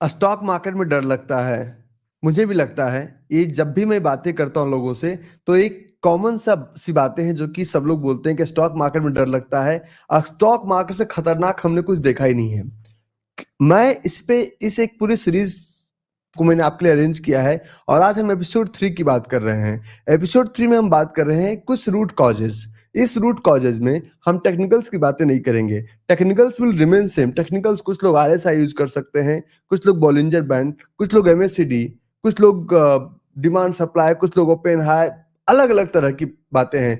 Stock market में डर लगता है। मुझे भी लगता है। ये जब भी मैं बातें करता हूँ लोगों से तो एक कॉमन सी बातें हैं जो कि सब लोग बोलते हैं कि स्टॉक मार्केट में डर लगता है। स्टॉक मार्केट से खतरनाक हमने कुछ देखा ही नहीं है। मैं इस एक पूरी सीरीज को मैंने आपके लिए अरेंज किया है और आज हम एपिसोड 3 की बात कर रहे हैं। एपिसोड 3 में हम बात कर रहे हैं कुछ रूट कॉजेज। इस रूट कॉजेज में हम टेक्निकल्स की बातें नहीं करेंगे। Technicals will remain same. Technicals कुछ लोग आरएसआई यूज कर सकते हैं, कुछ लोग बॉलिंजर बैंड, कुछ लोग एमएसीडी, कुछ लोग डिमांड सप्लाई, कुछ लोग ओपन हाई, अलग अलग तरह की बातें हैं।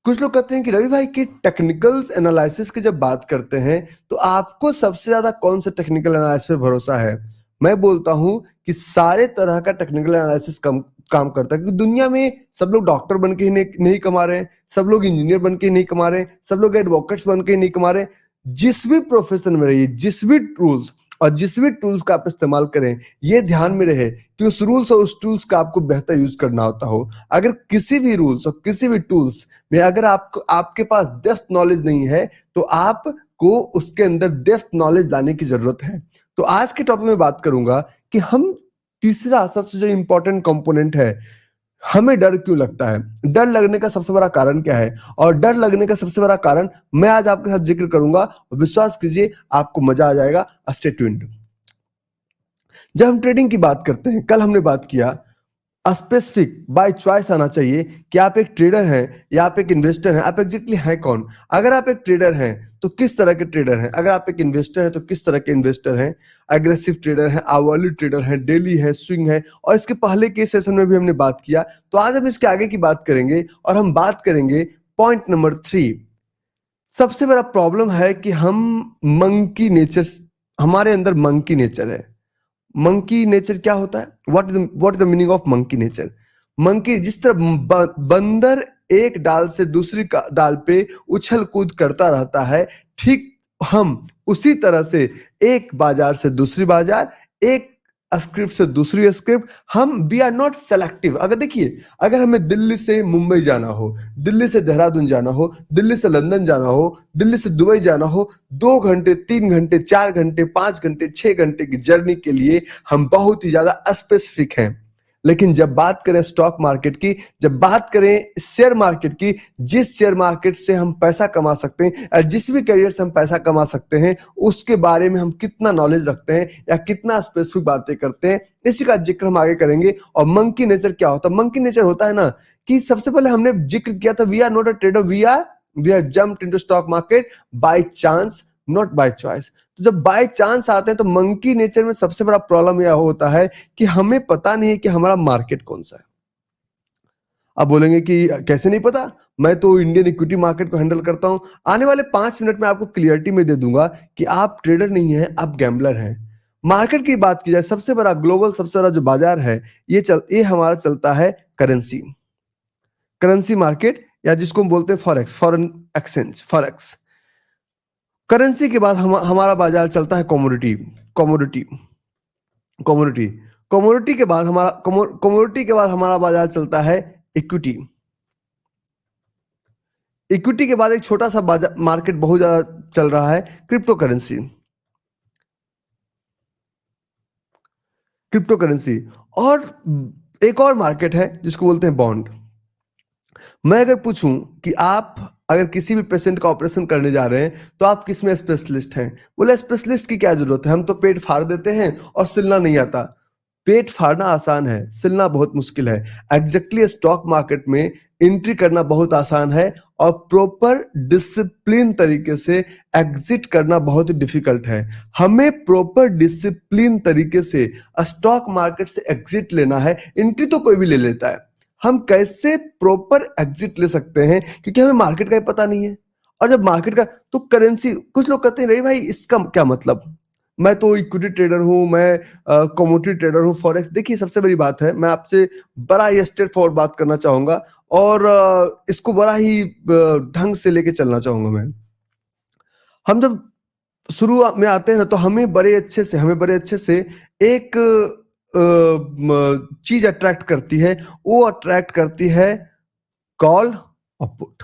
कुछ लोग कहते हैं कि रवि भाई की टेक्निकल्स एनालिसिस की जब बात करते हैं तो आपको सबसे ज्यादा कौन सा टेक्निकल एनालिसिस पे भरोसा है। मैं बोलता हूं कि सारे तरह का टेक्निकल एनालिसिस काम करता है, क्योंकि दुनिया में सब लोग डॉक्टर बन के ही नहीं कमा रहे हैं, सब लोग इंजीनियर बन के ही नहीं कमा रहे हैं, सब लोग एडवोकेट्स बन के ही नहीं कमा रहे हैं। जिस भी प्रोफेशन में रहिए, जिस भी रूल्स और जिस भी टूल्स का आप इस्तेमाल करें, ये ध्यान में रहे कि उस रूल्स और उस टूल्स का आपको बेहतर यूज करना होता हो। अगर किसी भी रूल्स और किसी भी टूल्स में अगर आपके पास डेप्थ नॉलेज नहीं है तो आपको उसके अंदर डेप्थ नॉलेज लाने की जरूरत है। तो आज के टॉपिक में बात करूंगा कि हम तीसरा सबसे जो इंपॉर्टेंट कंपोनेंट है, हमें डर क्यों लगता है, डर लगने का सबसे बड़ा कारण क्या है, और डर लगने का सबसे बड़ा कारण मैं आज आपके साथ जिक्र करूंगा। विश्वास कीजिए आपको मजा आ जाएगा। Stay tuned. जब हम ट्रेडिंग की बात करते हैं, कल हमने बात किया स्पेसिफिक बाय चॉइस आना चाहिए कि आप एक ट्रेडर हैं या आप एक इन्वेस्टर हैं, आप एग्जैक्टली हैं कौन। अगर आप एक ट्रेडर हैं तो किस तरह के ट्रेडर हैं, अगर आप एक इन्वेस्टर हैं तो किस तरह के इन्वेस्टर हैं। एग्रेसिव ट्रेडर हैं, आवरली ट्रेडर हैं, डेली है, स्विंग है, और इसके पहले के सेशन में भी हमने बात किया। तो आज हम इसके आगे की बात करेंगे और हम बात करेंगे पॉइंट नंबर 3। सबसे बड़ा प्रॉब्लम है कि हम मंकी नेचर, हमारे अंदर मंकी नेचर है। मंकी नेचर क्या होता है? What is the meaning of monkey nature? Monkey जिस तरह बंदर एक डाल से दूसरी डाल पे उछल कूद करता रहता है, ठीक हम उसी तरह से एक बाजार से दूसरी बाजार, एक स्क्रिप्ट से दूसरी स्क्रिप्ट, हम वी आर नॉट सेलेक्टिव। अगर देखिए, अगर हमें दिल्ली से मुंबई जाना हो, दिल्ली से देहरादून जाना हो, दिल्ली से लंदन जाना हो, दिल्ली से दुबई जाना हो, 2 घंटे, 3 घंटे, 4 घंटे, 5 घंटे, 6 घंटे की जर्नी के लिए हम बहुत ही ज्यादा स्पेसिफिक हैं। लेकिन जब बात करें स्टॉक मार्केट की, जब बात करें शेयर मार्केट की, जिस शेयर मार्केट से हम पैसा कमा सकते हैं, जिस भी करियर से हम पैसा कमा सकते हैं, उसके बारे में हम कितना नॉलेज रखते हैं या कितना स्पेसिफिक बातें करते हैं, इसी का जिक्र हम आगे करेंगे। और मंकी नेचर क्या होता है? मंकी नेचर होता है ना कि सबसे पहले हमने जिक्र किया था, we are not a trader, we are jumped into stock market by chance, not by choice. तो जब बाय चांस आते हैं तो मंकी नेचर में सबसे बड़ा प्रॉब्लम यह होता है कि हमें पता नहीं है कि हमारा मार्केट कौन सा है। आप बोलेंगे कि कैसे नहीं पता, मैं तो इंडियन इक्विटी मार्केट को हैंडल करता हूं। आने वाले 5 मिनट में आपको क्लियरिटी में दे दूंगा कि आप ट्रेडर नहीं हैं, आप गैम्बलर हैं। मार्केट की बात की जाए, सबसे बड़ा ग्लोबल, सबसे बड़ा जो बाजार है, ये हमारा चलता है करेंसी, करेंसी मार्केट, या जिसको हम बोलते हैं forex, foreign exchange, forex. Currency के बाद हमारा बाजार चलता है कमोडिटी, कमोडिटी, कमोडिटी। कमोडिटी के बाद हमारा बाजार चलता है इक्विटी। इक्विटी के बाद एक छोटा सा बाजार मार्केट बहुत ज्यादा चल रहा है, क्रिप्टो करेंसी, क्रिप्टो करेंसी। और एक और मार्केट है जिसको बोलते हैं बॉन्ड। मैं अगर पूछूं कि आप अगर किसी भी पेशेंट का ऑपरेशन करने जा रहे हैं तो आप किस में स्पेशलिस्ट हैं? बोले स्पेशलिस्ट की क्या जरूरत है, हम तो पेट फाड़ देते हैं और सिलना नहीं आता। पेट फाड़ना आसान है, सिलना बहुत मुश्किल है। एग्जैक्टली स्टॉक मार्केट में एंट्री करना बहुत आसान है और प्रॉपर डिसिप्लिन तरीके से एग्जिट करना बहुत डिफिकल्ट है। हमें प्रॉपर डिसिप्लिन तरीके से स्टॉक मार्केट से एग्जिट लेना है। एंट्री तो कोई भी ले लेता है, हम कैसे प्रॉपर एग्जिट ले सकते हैं, क्योंकि हमें मार्केट का ही पता नहीं है। और जब मार्केट का, तो करेंसी, कुछ लोग कहते हैं नहीं भाई इसका क्या मतलब, मैं तो इक्विटी ट्रेडर हूं, मैं कमोडिटी ट्रेडर हूं, फॉरेक्स। देखिए सबसे बड़ी बात है, मैं आपसे बड़ा ही स्ट्रेट फॉरवर्ड बात करना चाहूंगा और इसको बड़ा ही ढंग से लेके चलना चाहूंगा मैं। हम जब शुरू में आते हैं ना तो हमें बड़े अच्छे से एक चीज अट्रैक्ट करती है, वो अट्रैक्ट करती है कॉल और पुट।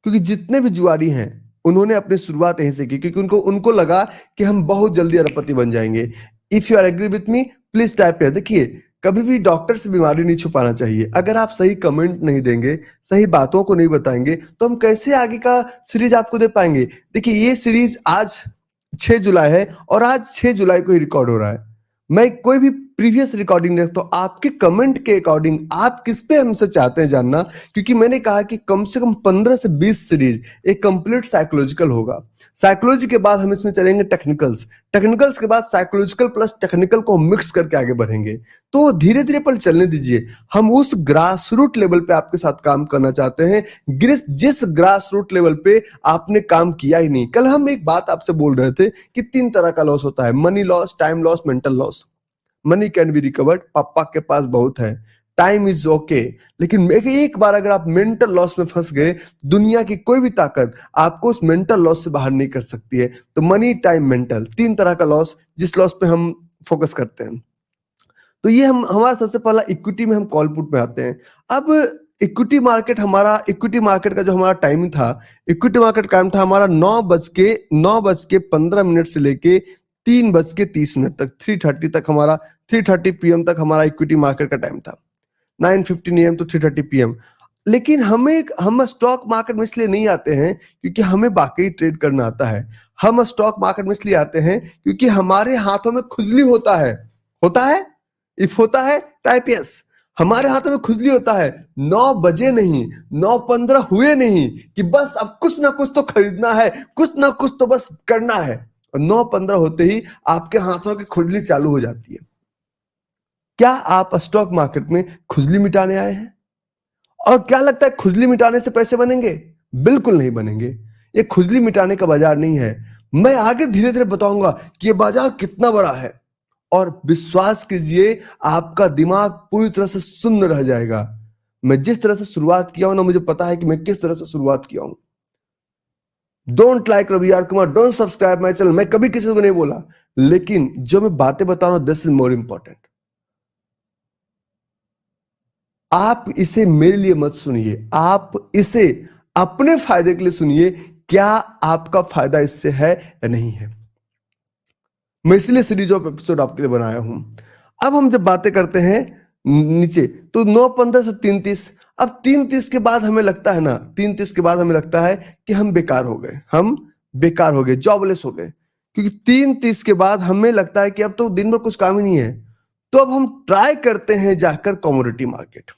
क्योंकि जितने भी जुआरी हैं उन्होंने अपनी शुरुआत यहीं से की, क्योंकि उनको उनको लगा कि हम बहुत जल्दी अरबपति बन जाएंगे। If you are agree with me please type पे। देखिए, कभी भी डॉक्टर से बीमारी नहीं छुपाना चाहिए। अगर आप सही कमेंट नहीं देंगे, सही बातों को नहीं बताएंगे, तो हम कैसे आगे का सीरीज आपको दे पाएंगे। देखिए, ये सीरीज आज 6 जुलाई है और आज 6 जुलाई को ही रिकॉर्ड हो रहा है। मैं कोई भी प्रीवियस रिकॉर्डिंग नहीं रखता, तो आपके कमेंट के अकॉर्डिंग आप किस पे हमसे चाहते हैं जानना, क्योंकि मैंने कहा कि कम से कम 15 से 20 सीरीज एक कंप्लीट साइकोलॉजिकल होगा। साइकोलॉजी के बाद हम इसमें चलेंगे टेक्निकल्स, टेक्निकल्स के बाद साइकोलॉजिकल प्लस टेक्निकल को मिक्स करके आगे बढ़ेंगे। तो धीरे धीरे पल चलने दीजिए। हम उस ग्रास रूट लेवल पे आपके साथ काम करना चाहते हैं, जिस ग्रास रूट लेवल पे आपने काम किया ही नहीं। कल हम एक बात आपसे बोल रहे थे कि 3 तरह का लॉस होता है, money loss, time loss, mental loss. Money can be recovered, पापा के पास बहुत है, टाइम इज ओके, लेकिन एक बार अगर आप मेंटल लॉस में फंस गए, दुनिया की कोई भी ताकत आपको उस मेंटल लॉस से बाहर नहीं कर सकती है। तो मनी, टाइम, मेंटल, 3 तरह का लॉस, जिस लॉस पे हम फोकस करते हैं। तो ये हम हमारा सबसे पहला इक्विटी में हम कॉल पुट में आते हैं। अब इक्विटी मार्केट का जो हमारा टाइम था, इक्विटी मार्केट का टाइम था हमारा 9:15 से लेके 3:30 तक, 3:30 तक हमारा 3:30 पीएम तक हमारा इक्विटी मार्केट का टाइम था। 9:15 AM to 3:30 PM। लेकिन हम स्टॉक मार्केट में इसलिए नहीं आते हैं क्योंकि हमें बाकी ट्रेड करना आता है। हम स्टॉक मार्केट में इसलिए आते हैं क्योंकि हमारे हाथों में खुजली होता है। होता है? इफ होता है टाइप यस। हमारे हाथों में खुजली होता है। 9 बजे नहीं, 9:15 हुए नहीं कि बस अब कुछ ना कुछ तो खरीदना है, कुछ ना कुछ तो बस करना है। और 9:15 होते ही आपके हाथों की खुजली चालू हो जाती है। क्या आप स्टॉक मार्केट में खुजली मिटाने आए हैं? और क्या लगता है खुजली मिटाने से पैसे बनेंगे? बिल्कुल नहीं बनेंगे। ये खुजली मिटाने का बाजार नहीं है। मैं आगे धीरे धीरे बताऊंगा कि ये बाजार कितना बड़ा है, और विश्वास कीजिए आपका दिमाग पूरी तरह से शून्य रह जाएगा। मैं जिस तरह से शुरुआत किया हूं ना, मुझे पता है कि मैं किस तरह से शुरुआत किया हूं। Don't like Ravi R Kumar, don't subscribe my channel, मैं कभी किसी को नहीं बोला, लेकिन जो मैं बातें बता रहा हूं दिस इज मोर इंपॉर्टेंट। आप इसे मेरे लिए मत सुनिए, आप इसे अपने फायदे के लिए सुनिए। क्या आपका फायदा इससे है या नहीं है? मैं इसलिए सीरीज ऑफ एपिसोड आपके लिए बनाया हूं। अब हम जब बातें करते हैं नीचे, तो 9:15 से 3:30। अब 3:30 के बाद हमें लगता है ना, 3:30 के बाद हमें लगता है कि हम बेकार हो गए, हम बेकार हो गए, जॉबलेस हो गए। क्योंकि 3:30 के बाद हमें लगता है कि अब तो दिन भर कुछ काम ही नहीं है। तो अब हम ट्राई करते हैं जाकर commodity market.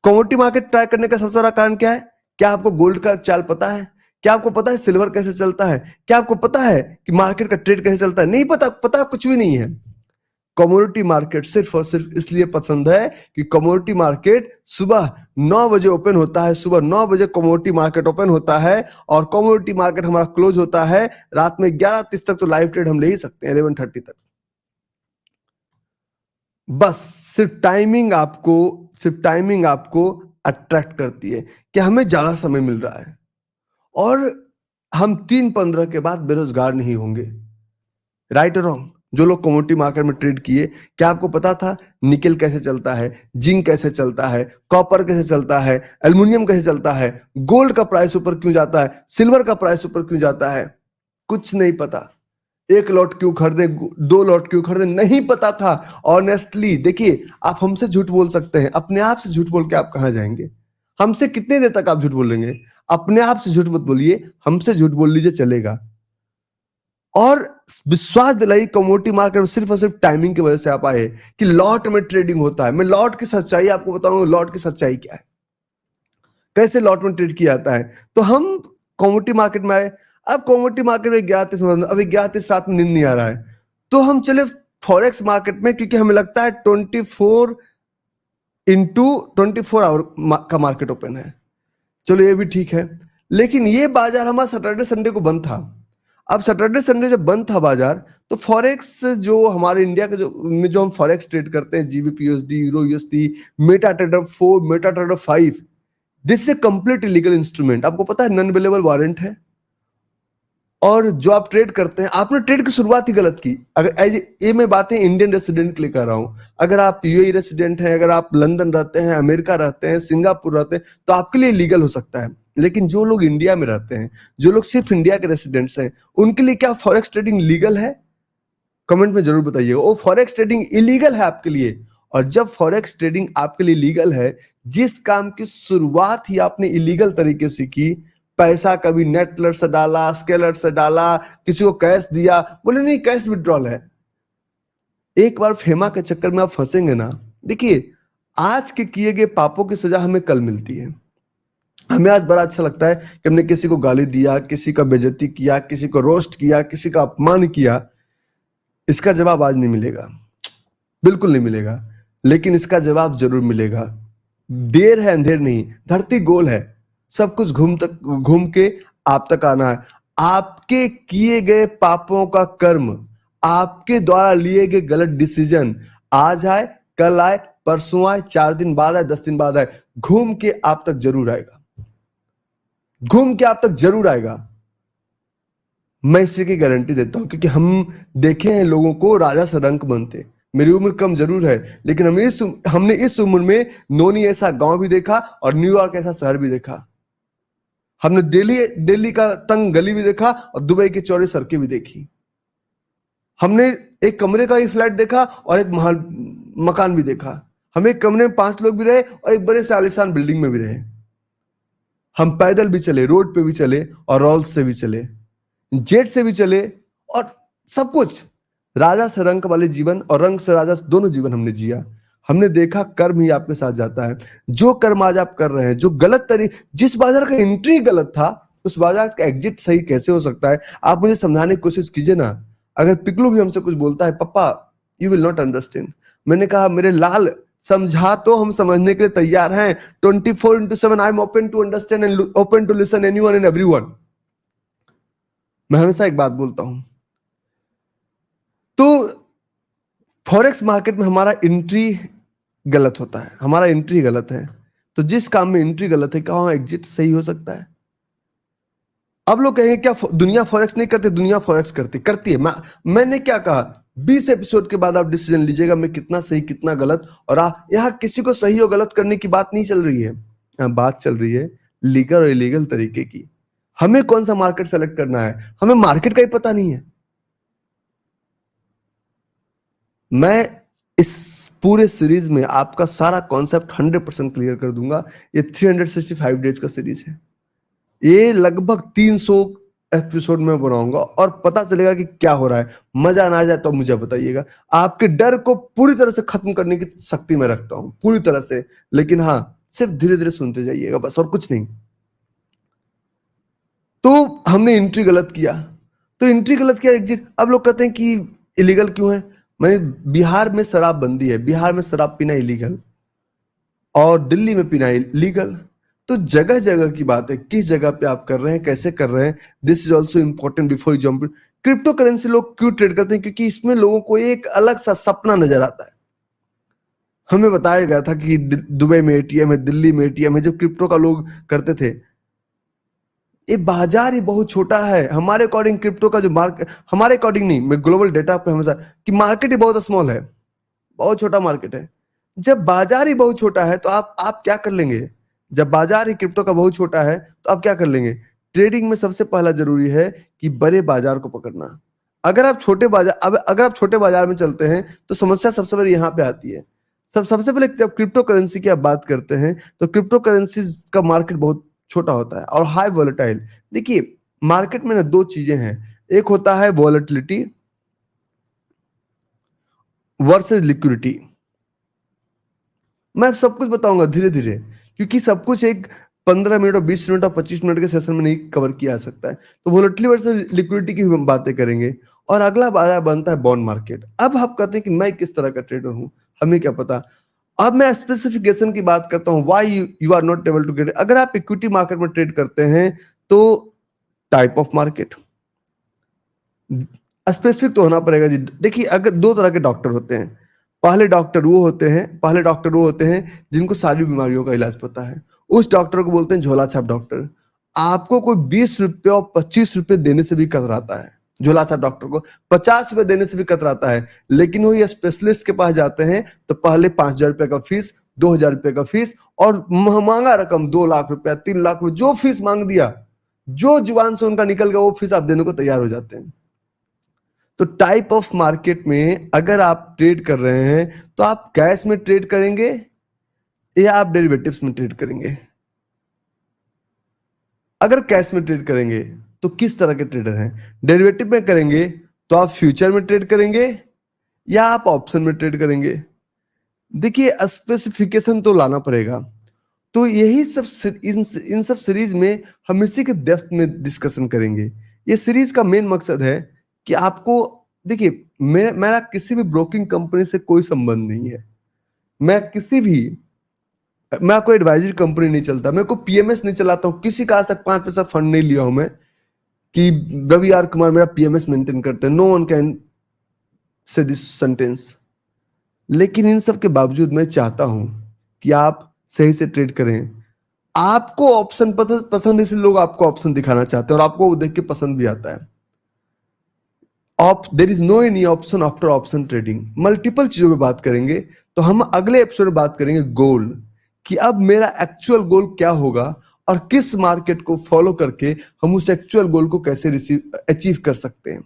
Commodity market try करने का सबसे बड़ा कारण क्या है? क्या आपको गोल्ड का चाल पता है? क्या आपको पता है सिल्वर कैसे चलता है? क्या आपको पता है कि मार्केट का ट्रेड कैसे चलता है? नहीं पता, पता कुछ भी नहीं है। कमोडिटी मार्केट सिर्फ और सिर्फ इसलिए पसंद है कि कमोडिटी मार्केट सुबह 9 बजे ओपन होता है। सुबह 9 बजे कमोडिटी मार्केट ओपन होता है और कमोडिटी मार्केट हमारा क्लोज होता है रात में 11:30 तक। तो लाइव ट्रेड हम ले ही सकते हैं 11:30 तक। बस सिर्फ टाइमिंग आपको अट्रैक्ट करती है कि हमें ज्यादा समय मिल रहा है और हम 3:15 के बाद बेरोजगार नहीं होंगे। राइट और रॉन्ग? जो लोग कमोडिटी मार्केट में ट्रेड किए, क्या आपको पता था निकेल कैसे चलता है, जिंक कैसे चलता है, कॉपर कैसे चलता है, एल्युमिनियम कैसे चलता है, गोल्ड का प्राइस ऊपर क्यों जाता है, सिल्वर का प्राइस ऊपर क्यों जाता है? कुछ नहीं पता। 1 लॉट क्यों खरीदे, 2 लॉट क्यों खरीदे, नहीं पता था। ऑनेस्टली देखिए, आप हमसे झूठ बोल सकते हैं, अपने आप से झूठ बोल के आप कहां जाएंगे? हमसे कितनी देर तक आप झूठ बोलेंगे? अपने आप से झूठ मत बोलिए, हमसे झूठ बोल लीजिए, चलेगा। और विश्वास दिलाई, कमोडिटी मार्केट में सिर्फ और सिर्फ टाइमिंग की वजह से आप आए कि लॉट में ट्रेडिंग होता है। मैं लॉट की सच्चाई आपको बताऊंगा, लॉट की सच्चाई क्या है, कैसे लॉट में ट्रेड किया जाता है। तो हम कमोडिटी मार्केट में आए। अब कमोडिटी मार्केट में 11:30 में, अभी 11:30 रात में नींद नहीं आ रहा है, तो हम चले फॉरेक्स मार्केट में, क्योंकि हमें लगता है 24 आवर का मार्केट ओपन है। चलो ये भी ठीक है, लेकिन ये बाजार हमारा सैटरडे संडे को बंद था। अब सैटरडे संडे जब बंद था बाजार, तो फॉरेक्स जो हमारे इंडिया के जो हम फॉरेक्स ट्रेड करते हैं, GBP USD, euro USD, Meta trader 4, Meta trader 5, this is a complete illegal instrument. आपको पता है नॉन अवेलेबल वारंट है। और जो आप ट्रेड करते हैं, आपने ट्रेड की शुरुआत ही गलत की। अगर ये मैं बातें इंडियन रेसिडेंट के लिए कर रहा हूं, अगर आप यूएई रेसिडेंट हैं, अगर आप लंदन रहते हैं, अमेरिका रहते हैं, सिंगापुर रहते हैं, तो आपके लिए लीगल हो सकता है। लेकिन जो लोग इंडिया में रहते हैं, जो लोग सिर्फ इंडिया के रेसिडेंट्स हैं, उनके लिए क्या फॉरेक्स ट्रेडिंग लीगल है? कमेंट में जरूर बताइएगा। वो फॉरेक्स ट्रेडिंग इलीगल है आपके लिए, और जब फॉरेक्स ट्रेडिंग आपके लिए लीगल है, जिस काम की शुरुआत ही आपने इलीगल तरीके से की, पैसा कभी नेटलर से डाला, स्केलर से डाला, किसी को कैश दिया, बोले नहीं कैश विड्रॉल है, एक बार फेमा के चक्कर में आप फंसेंगे ना, देखिए आज के किए गए पापों की सजा हमें कल मिलती है। हमें आज बड़ा अच्छा लगता है कि हमने किसी को गाली दिया, किसी का बेइज्जती किया, किसी को रोस्ट किया, किसी का अपमान किया, इसका जवाब आज नहीं मिलेगा, बिल्कुल नहीं मिलेगा, लेकिन इसका जवाब जरूर मिलेगा। देर है अंधेर नहीं, धरती गोल है, सब कुछ घूम के आप तक आना है। आपके किए गए पापों का कर्म, आपके द्वारा लिए गए गलत डिसीजन, आज आए, कल आए, परसों आए, 4 दिन बाद आए, 10 दिन बाद आए, घूम के आप तक जरूर आएगा, घूम के आप तक जरूर आएगा। मैं इसी की गारंटी देता हूं, क्योंकि हम देखे हैं लोगों को राजा से रंक बनते। मेरी उम्र कम जरूर है, लेकिन हमने इस उम्र में नोनी ऐसा गांव भी देखा और न्यूयॉर्क ऐसा शहर भी देखा। हमने दिल्ली का तंग गली भी देखा और दुबई की चौड़ी सड़कें भी देखी। हमने एक कमरे का ही फ्लैट देखा और एक मकान भी देखा। हम एक कमरे में 5 लोग भी रहे और एक बड़े से आलीशान बिल्डिंग में भी रहे। हम पैदल भी चले, रोड पे भी चले और रोल्स से भी चले, जेट से भी चले, और सब कुछ। राजा से रंक वाले जीवन और रंक से राजा दोनों जीवन हमने जिया। हमने देखा कर्म ही आपके साथ जाता है। जो कर्म आज आप कर रहे हैं, जो गलत जिस बाजार का एंट्री गलत था, उस बाजार का एग्जिट सही कैसे हो सकता है? आप मुझे समझाने की कोशिश कीजिए ना। अगर पिकलू भी हमसे कुछ बोलता है, पापा यू विल नॉट अंडरस्टैंड, मैंने कहा मेरे लाल समझा तो हम समझने के लिए तैयार हैं। 24/7 I am open to understand and open to listen anyone and everyone. मैं हमेशा एक बात बोलता हूं, तो फॉरेक्स मार्केट में हमारा एंट्री गलत होता है, हमारा एंट्री गलत है। तो जिस काम में एंट्री गलत है, क्या वहां एग्जिट सही हो सकता है? अब लोग कहेंगे क्या दुनिया फॉरेक्स नहीं करती? दुनिया फॉरेक्स करती है। मैंने क्या कहा, 20 एपिसोड के बाद आप डिसीजन लीजिएगा मैं कितना सही कितना गलत। और यहाँ किसी को सही और गलत करने की बात नहीं चल रही है, यहाँ बात चल रही है लीगल और इलीगल तरीके की। हमें कौन सा मार्केट सेलेक्ट करना है, हमें मार्केट का ही पता नहीं है। मैं इस पूरे सीरीज में आपका सारा कॉन्सेप्ट 100% क्लियर कर दूंगा। ये 365 डेज का सीरीज है, ये लगभग 300 एपिसोड में बनाऊंगा और पता चलेगा कि क्या हो रहा है। मजा ना आ जाए तो मुझे बताइएगा। आपके डर को पूरी तरह से खत्म करने की शक्ति मैं रखता हूं, पूरी तरह से। लेकिन हाँ, सिर्फ धीरे धीरे सुनते जाइएगा बस, और कुछ नहीं। तो हमने एंट्री गलत किया, तो एंट्री गलत किया, एग्जिट। अब लोग कहते हैं कि इलीगल क्यों है? मैंने बिहार में शराब बंदी है, बिहार में शराब पीना इलीगल, और दिल्ली में पीना लीगल। तो जगह जगह की बात है, किस जगह पे आप कर रहे हैं, कैसे कर रहे हैं। This is also important before jump. Crypto currency लोग क्यों ट्रेड करते हैं? क्योंकि इसमें लोगों को एक अलग सा सपना नजर आता है। हमें बताया गया था कि दुबई में एटीएम है, दिल्ली में एटीएम है, जब क्रिप्टो का लोग करते थे। ये बाजार ही बहुत छोटा है हमारे अकॉर्डिंग। क्रिप्टो का जो मार्केट, हमारे अकॉर्डिंग नहीं, मैं ग्लोबल डेटा पे हमेशा, कि मार्केट ही बहुत स्मॉल है, बहुत छोटा मार्केट है। जब बाजार ही बहुत छोटा है तो आप क्या कर लेंगे? जब बाजार ही क्रिप्टो का बहुत छोटा है तो आप क्या कर लेंगे? ट्रेडिंग में सबसे पहला जरूरी है कि बड़े बाजार को पकड़ना। अगर आप छोटे बाजार में चलते हैं तो समस्या सबसे बड़ी यहाँ पे आती है। सबसे पहले जब क्रिप्टो करेंसी की आप बात करते हैं तो क्रिप्टो करेंसी का मार्केट बहुत छोटा होता है और हाई वॉलेटाइल। देखिए मार्केट में ना 2 चीजें हैं, एक होता है वॉलेटिलिटी वर्सेस लिक्विडिटी। मैं सब कुछ बताऊंगा धीरे धीरे, क्योंकि सब कुछ एक 15 मिनट और 20 मिनट और 25 मिनट के सेशन में नहीं कवर किया जा सकता है। तो वोलेटिलिटी वर्सेस लिक्विडिटी की हम बातें करेंगे। और अगला बाजार बनता है बॉन्ड मार्केट। अब आप कहते हैं कि मैं किस तरह का ट्रेडर हूं, हमें क्या पता। अब मैं स्पेसिफिकेशन की बात करता हूं, why you are not able to get. अगर आप इक्विटी मार्केट में ट्रेड करते हैं तो टाइप ऑफ मार्केट स्पेसिफिक तो होना पड़ेगा जी। देखिए अगर 2 तरह के डॉक्टर होते हैं, पहले डॉक्टर वो होते हैं जिनको सारी बीमारियों का इलाज पता है। उस डॉक्टर को बोलते हैं झोला छाप डॉक्टर। आपको कोई 20 रुपए और 25 रुपए देने से भी कतराता है, झोला छाप डॉक्टर को 50 रुपए देने से भी कतराता है। लेकिन वो ये स्पेशलिस्ट के पास जाते हैं तो पहले 5,000 रुपए का फीस, 2,000 रुपए का फीस, और महंगा रकम 2 लाख रुपया, 3 लाख रुपए, जो फीस मांग दिया, जो जुबान से उनका निकल गया वो फीस आप देने को तैयार हो जाते हैं। तो टाइप ऑफ मार्केट में अगर आप ट्रेड कर रहे हैं तो आप कैश में ट्रेड करेंगे या आप डेरिवेटिव्स में ट्रेड करेंगे? अगर कैश में ट्रेड करेंगे तो किस तरह के ट्रेडर हैं? डेरिवेटिव में करेंगे तो आप फ्यूचर में ट्रेड करेंगे या आप ऑप्शन में ट्रेड करेंगे? देखिए, स्पेसिफिकेशन तो लाना पड़ेगा। तो यही सब इन सब सीरीज में हम इसी के डेप्थ में डिस्कशन करेंगे। ये सीरीज का मेन मकसद है कि आपको, देखिए, मेरा किसी भी ब्रोकिंग कंपनी से कोई संबंध नहीं है। मैं कोई एडवाइजरी कंपनी नहीं चलता, मैं कोई पीएमएस नहीं चलाता हूँ, किसी का आज तक 5 पैसा फंड नहीं लिया हूं मैं कि रवि आर कुमार मेरा पीएमएस मेंटेन करते हैं। No one can say this sentence. लेकिन इन सब के बावजूद मैं चाहता हूं कि आप सही से ट्रेड करें। आपको ऑप्शन पसंद है, इसलिए लोग आपको ऑप्शन दिखाना चाहते हैं और आपको वो देख के पसंद भी आता है। There is no any option after option trading. Multiple चीजों में बात करेंगे। तो हम अगले एपिसोड में बात करेंगे गोल, कि अब मेरा एक्चुअल गोल क्या होगा और किस मार्केट को फॉलो करके हम उस एक्चुअल गोल को कैसे अचीव कर सकते हैं।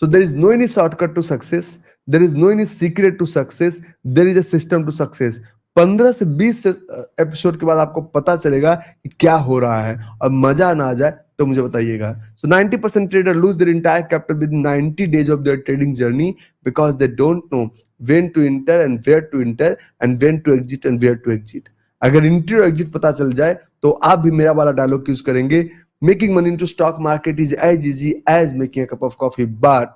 So there is no any shortcut to success. There is no any secret to success. There is a system to success. 15 से 20 एपिसोड के बाद आपको पता चलेगा कि क्या हो रहा है, और मजा ना आ जाए तो मुझे बताइएगा। So 90% trader lose their entire capital within 90 days of their trading journey because they don't know when to enter and where to enter and when to exit and where to exit. अगर entry और exit पता चल जाए तो आप भी मेरा वाला डायलॉग यूज करेंगे, making money into stock market is as easy as making a cup of coffee, but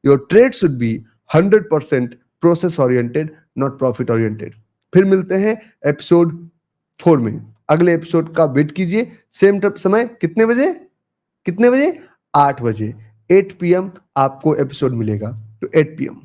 your trade should be 100% process oriented, not profit oriented. फिर मिलते हैं एपिसोड 4 में। अगले एपिसोड का वेट कीजिए। सेम समय कितने बजे? 8 बजे 8 PM आपको एपिसोड मिलेगा। तो 8 PM